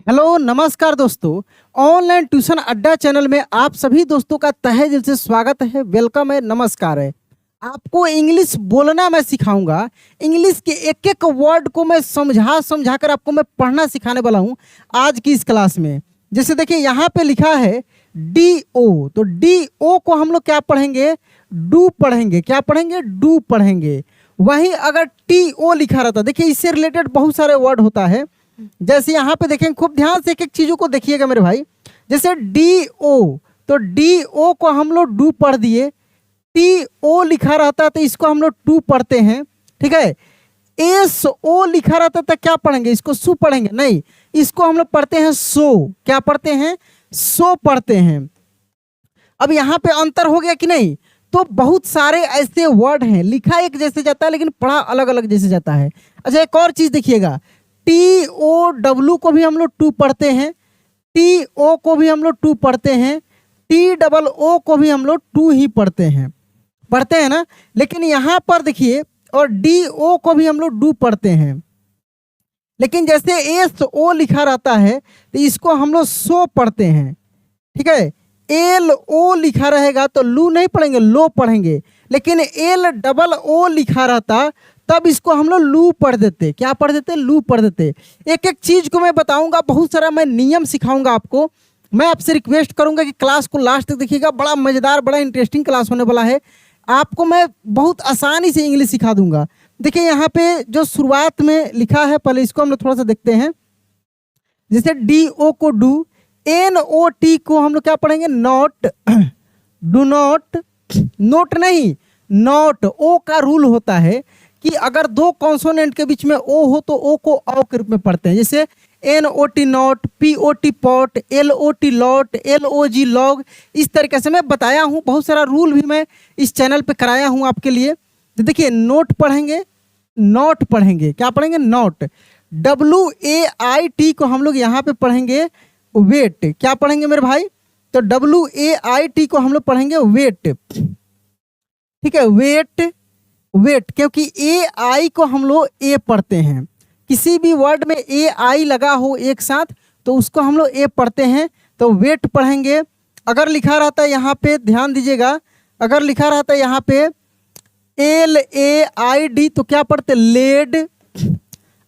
Hello नमस्कार दोस्तों। Online tuition अड्डा चैनल में आप सभी दोस्तों का तहे दिल से स्वागत है, वेलकम है, नमस्कार है। आपको इंग्लिश बोलना मैं सिखाऊंगा। इंग्लिश के एक एक वर्ड को मैं समझा समझा कर आपको मैं पढ़ना सिखाने वाला हूं आज की इस क्लास में। जैसे देखिए यहाँ पे लिखा है डी ओ, तो डी ओ को हम लोग क्या पढ़ेंगे? डू पढ़ेंगे। क्या पढ़ेंगे? डू पढ़ेंगे। वहीं अगर टी ओ लिखा रहता, देखिए इससे रिलेटेड बहुत सारे वर्ड होता है। जैसे यहाँ पे देखें, खूब ध्यान से एक एक चीजों को देखिएगा मेरे भाई। जैसे डी ओ, तो डी ओ को हम लोग डू पढ़ दिए। टी ओ लिखा रहता है तो इसको हम लोग टू पढ़ते हैं, ठीक है। एस ओ लिखा रहता था, क्या पढ़ेंगे? इसको सु पढ़ेंगे? नहीं, इसको हम लोग पढ़ते हैं सो। क्या पढ़ते हैं? सो पढ़ते हैं। अब यहाँ पे अंतर हो गया कि नहीं? तो बहुत सारे ऐसे वर्ड हैं, लिखा एक जैसे जाता है लेकिन पढ़ा अलग अलग जैसे जाता है। अच्छा, एक और चीज देखिएगा, टी ओ डब्ल्यू को भी हम लोग टू पढ़ते हैं, टी ओ को भी हम लोग टू पढ़ते हैं, टी डबल ओ को भी हम लोग टू ही पढ़ते हैं ना। लेकिन यहाँ पर देखिए, और डी ओ को भी हम लोग डू पढ़ते हैं, लेकिन जैसे एस ओ लिखा रहता है तो इसको हम लोग सो पढ़ते हैं, ठीक है। एल ओ लिखा रहेगा तो लू नहीं पढ़ेंगे, लो पढ़ेंगे। लेकिन एल डबल ओ लिखा रहता तब इसको हम लोग लू पढ़ देते। क्या पढ़ देते? लू पढ़ देते। एक एक चीज को मैं बताऊंगा, बहुत सारा मैं नियम सिखाऊंगा आपको। मैं आपसे रिक्वेस्ट करूंगा कि क्लास को लास्ट तक देखिएगा, बड़ा मजेदार बड़ा इंटरेस्टिंग क्लास होने वाला है। आपको मैं बहुत आसानी से इंग्लिश सिखा दूंगा। देखिए यहाँ पे जो शुरुआत में लिखा है, पहले इसको हम लोग थोड़ा सा देखते हैं। जैसे डी ओ को डू, एन ओ टी को हम लोग क्या पढ़ेंगे? नॉट। डू नॉट, नोट नहीं, नॉट। ओ का रूल होता है कि अगर दो कॉन्सोनेंट के बीच में ओ हो तो ओ को औ के रूप में पढ़ते हैं। जैसे N O T not, P O T pot, L O T lot, L O G log. इस तरीके से मैं बताया हूँ, बहुत सारा रूल भी मैं इस चैनल पे कराया हूँ आपके लिए। तो देखिए, नोट पढ़ेंगे, नॉट पढ़ेंगे। क्या पढ़ेंगे? Not. W A I T को हम लोग यहाँ पे पढ़ेंगे वेट। क्या पढ़ेंगे मेरे भाई? तो डब्ल्यू ए आई टी को हम लोग पढ़ेंगे वेट, ठीक है। वेट, वेट, क्योंकि ए आई को हम लोग ए पढ़ते हैं। किसी भी वर्ड में ए आई लगा हो एक साथ तो उसको हम लोग ए पढ़ते हैं, तो वेट पढ़ेंगे। अगर लिखा रहता है यहाँ पे, ध्यान दीजिएगा, अगर लिखा रहता है यहाँ पे एल ए आई डी तो क्या पढ़ते? लेड।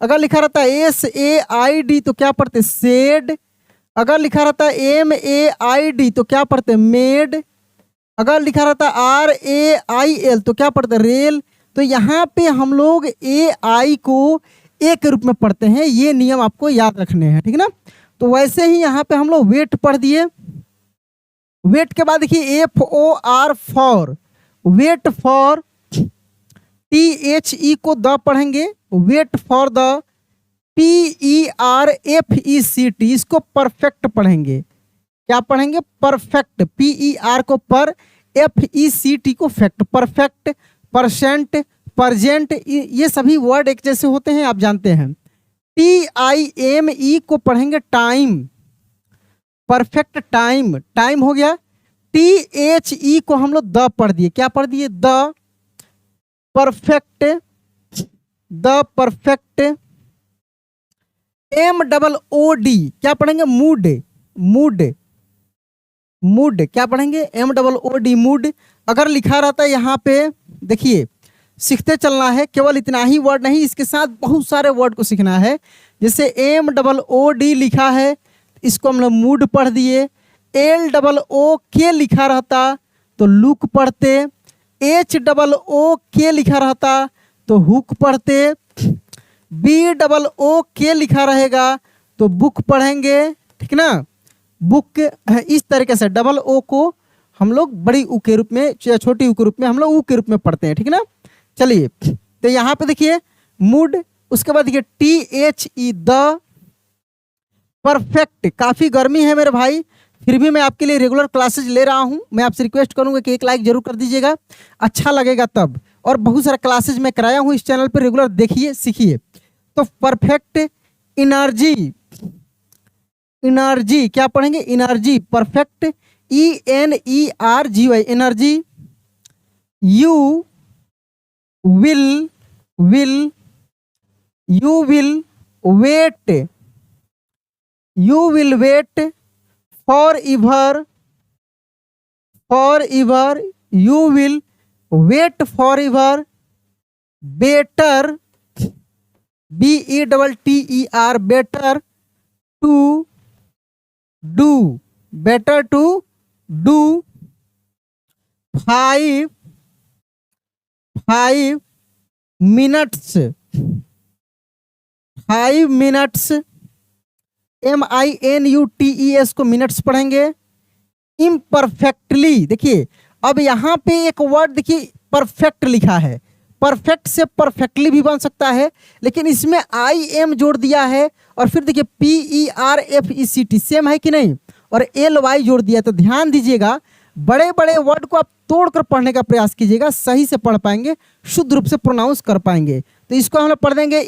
अगर लिखा रहता है एस ए आई डी तो क्या पढ़ते? सेड। अगर लिखा रहता है एम ए आई डी तो क्या पढ़ते? मेड। अगर लिखा रहता है आर ए आई एल तो क्या पढ़ते? रेल। तो यहाँ पे हम लोग ए आई को ए के रूप में पढ़ते हैं। ये नियम आपको याद रखने हैं, ठीक है ना। तो वैसे ही यहाँ पे हम लोग वेट पढ़ दिए। वेट के बाद देखिए F O R, for. Wait for, T H E को द पढ़ेंगे, wait for the. P E R F E C T, इसको परफेक्ट पढ़ेंगे। क्या पढ़ेंगे? परफेक्ट। पी ई आर को per, F E C T को फैक्ट। परफेक्ट, परसेंट, परजेंट, ये सभी वर्ड एक जैसे होते हैं, आप जानते हैं। टी आई एम ई को पढ़ेंगे टाइम, परफेक्ट टाइम, टाइम हो गया। टी एच ई को हम लोग द पढ़ दिए। क्या पढ़ दिए? The perfect, the perfect. M double O D क्या पढ़ेंगे? Mood, mood, mood. क्या पढ़ेंगे? M double O D, mood. अगर लिखा रहता है यहाँ पे, देखिए सीखते चलना है, केवल इतना ही वर्ड नहीं, इसके साथ बहुत सारे वर्ड को सीखना है। जैसे एम डबल ओ डी लिखा है, इसको हम लोग मूड पढ़ दिए। एल डबल ओ के लिखा रहता तो लुक पढ़ते। एच डबल ओ के लिखा रहता तो हुक पढ़ते। बी डबल ओ के लिखा रहेगा तो बुक पढ़ेंगे, ठीक ना। बुक। इस तरीके से डबल ओ को हम लोग बड़ी ऊ के रूप में, छोटी ऊ के रूप में हम लोग ऊ के रूप में पढ़ते हैं, ठीक ना। चलिए, तो यहाँ पे देखिए मूड, उसके बाद देखिए T H E, the perfect. काफी गर्मी है मेरे भाई, फिर भी मैं आपके लिए रेगुलर क्लासेज ले रहा हूं। मैं आपसे रिक्वेस्ट करूंगा कि एक लाइक जरूर कर दीजिएगा, अच्छा लगेगा तब। और बहुत सारा क्लासेज मैं कराया हूं इस चैनल पर, रेगुलर देखिए, सीखिए। तो परफेक्ट। एनर्जी, एनर्जी क्या पढ़ेंगे? Energy, perfect. E N E R G Y, energy. You will, will, you will wait, you will wait forever, you will wait forever, better, BETTER, better to do, better to do 5 minutes, 5 minutes, MINUTES को minutes पढ़ेंगे। Imperfectly, देखिए अब यहाँ पे एक word देखिए perfect लिखा है, परफेक्ट से परफेक्टली भी बन सकता है, लेकिन इसमें IM जोड़ दिया है और फिर देखिए PERFECT सेम है कि नहीं, और LY जोड़ दिया। तो ध्यान दीजिएगा, बड़े बड़े वर्ड को आप तोड़कर पढ़ने का प्रयास कीजिएगा, सही से पढ़ पाएंगे, शुद्ध रूप से प्रोनाउंस कर पाएंगे। तो इसको हम लोग पढ़ देंगे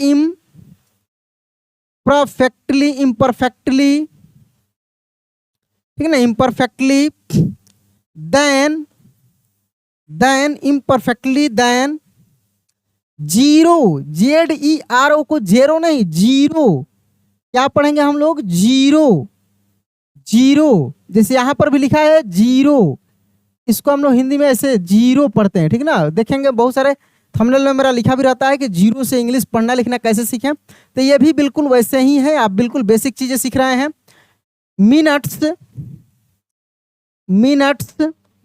इम्परफेक्टली, इम्परफेक्टली, ठीक है ना, imperfectly, then imperfectly, then zero, ZERO को जेरो नहीं, जीरो, क्या पढ़ेंगे हम लोग, जीरो, जीरो, जैसे यहां पर भी लिखा है जीरो, इसको हम लोग हिंदी में ऐसे जीरो पढ़ते हैं, ठीक है ना। देखेंगे बहुत सारे थंबनेल में मेरा लिखा भी रहता है कि जीरो से इंग्लिश पढ़ना लिखना कैसे सीखें, तो ये भी बिल्कुल वैसे ही है, आप बिल्कुल बेसिक चीजें सीख रहे हैं। मिनट्स, मिनट्स,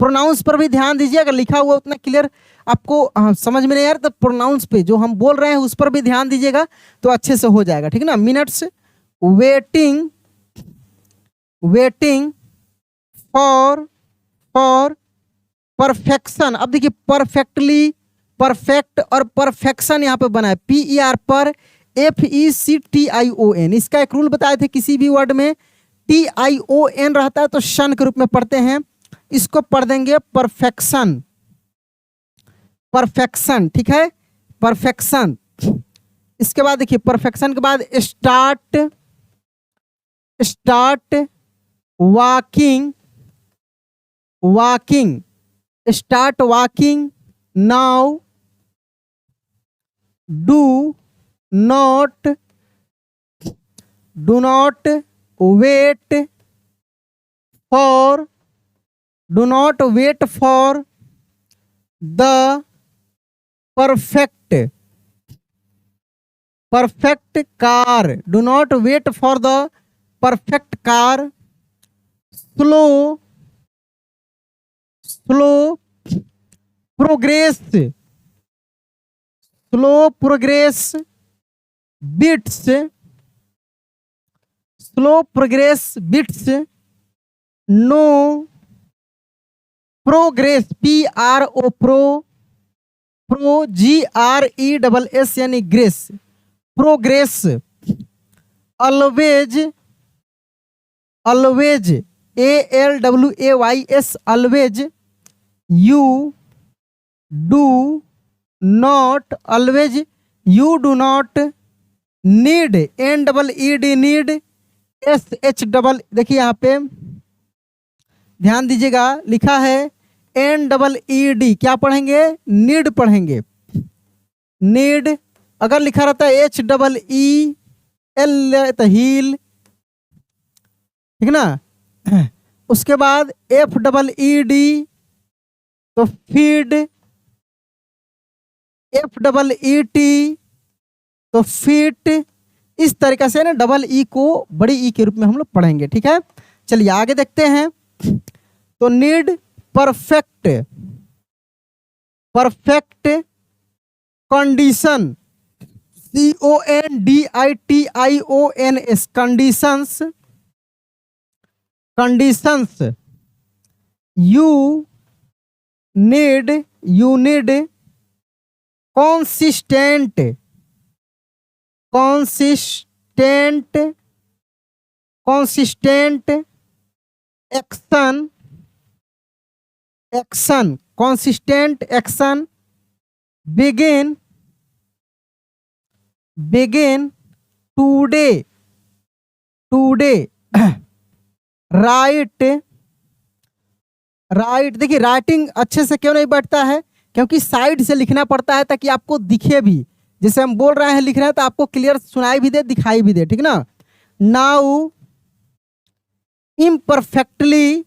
प्रोनाउंस पर भी ध्यान दीजिए, अगर लिखा हुआ उतना क्लियर आपको समझ में नहीं आ रहा तो प्रोनाउंस पे जो हम बोल रहे हैं उस पर भी ध्यान दीजिएगा तो अच्छे से हो जाएगा, ठीक है ना। Minutes, waiting, waiting for perfection. अब देखिए परफेक्टली, परफेक्ट और परफेक्शन यहाँ पे बना है, PER पर FECTION। इसका एक रूल बताए थे, किसी भी वर्ड में TION रहता है तो शन के रूप में पढ़ते हैं, इसको पढ़ देंगे परफेक्शन, परफेक्शन, ठीक है, परफेक्शन। इसके बाद देखिए परफेक्शन के बाद start, walking, walking, start walking now, do not wait for, do not wait for the perfect car, do not wait for the perfect car, slow progress, bits, no progress, GRESS यानी ग्रेस, progress, always, ALWAYS, always, you do not, always you do not, need, NEED, need, SH, देखिए यहाँ पे ध्यान दीजिएगा लिखा है NEED, क्या पढ़ेंगे, नीड पढ़ेंगे, नीड। अगर लिखा रहता है HEEL तो हील, ठीक ना। उसके बाद FEED तो फीड, FEET तो फीट। इस तरीके से ना EE को बड़ी ई के रूप में हम लोग पढ़ेंगे, ठीक है। चलिए आगे देखते हैं। तो need perfect, condition, CONDITIONS, conditions, you need consistent, consistent action, begin today, right. देखिए राइटिंग अच्छे से क्यों नहीं बैठता है, क्योंकि साइड से लिखना पड़ता है ताकि आपको दिखे भी, जैसे हम बोल रहे हैं लिख रहे हैं तो आपको क्लियर सुनाई भी दे, दिखाई भी दे, ठीक ना। नाउ इम्परफेक्टली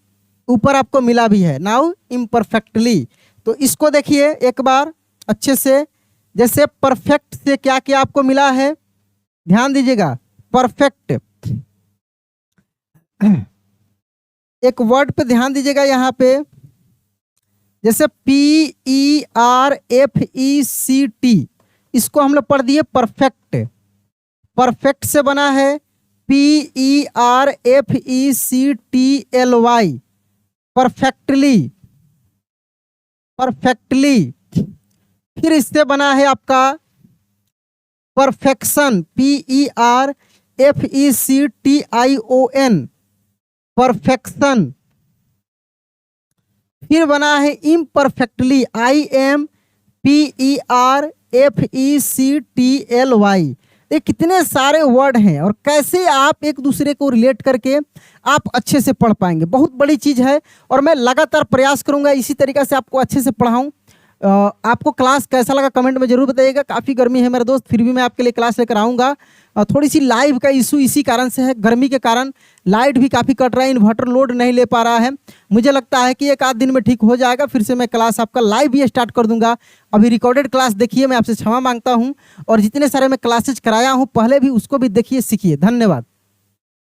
ऊपर आपको मिला भी है। नाउ इम्परफेक्टली, तो इसको देखिए एक बार अच्छे से। जैसे परफेक्ट से क्या क्या आपको मिला है, ध्यान दीजिएगा। परफेक्ट, एक वर्ड पे ध्यान दीजिएगा यहाँ पे, जैसे PERFECT, इसको हम लोग पढ़ दिए परफेक्ट। परफेक्ट से बना है PERFECTLY, परफेक्टली। परफेक्टली, फिर इससे बना है आपका परफेक्शन, PERFECTION, परफेक्शन। फिर बना है इम्परफेक्टली, IMPERFECTLY। ये कितने सारे वर्ड हैं और कैसे आप एक दूसरे को रिलेट करके आप अच्छे से पढ़ पाएंगे, बहुत बड़ी चीज़ है। और मैं लगातार प्रयास करूंगा इसी तरीक़े से आपको अच्छे से पढ़ाऊं। आपको क्लास कैसा लगा कमेंट में जरूर बताइएगा। काफ़ी गर्मी है मेरे दोस्त, फिर भी मैं आपके लिए क्लास लेकर आऊँगा। थोड़ी सी लाइव का इशू इसी कारण से है, गर्मी के कारण लाइट भी काफ़ी कट रहा है, इन्वर्टर लोड नहीं ले पा रहा है। मुझे लगता है कि एक आध दिन में ठीक हो जाएगा, फिर से मैं क्लास आपका लाइव भी स्टार्ट कर दूंगा। अभी रिकॉर्डेड क्लास देखिए, मैं आपसे क्षमा मांगता हूँ। और जितने सारे मैं क्लासेज कराया हूँ पहले भी, उसको भी देखिए, सीखिए। धन्यवाद।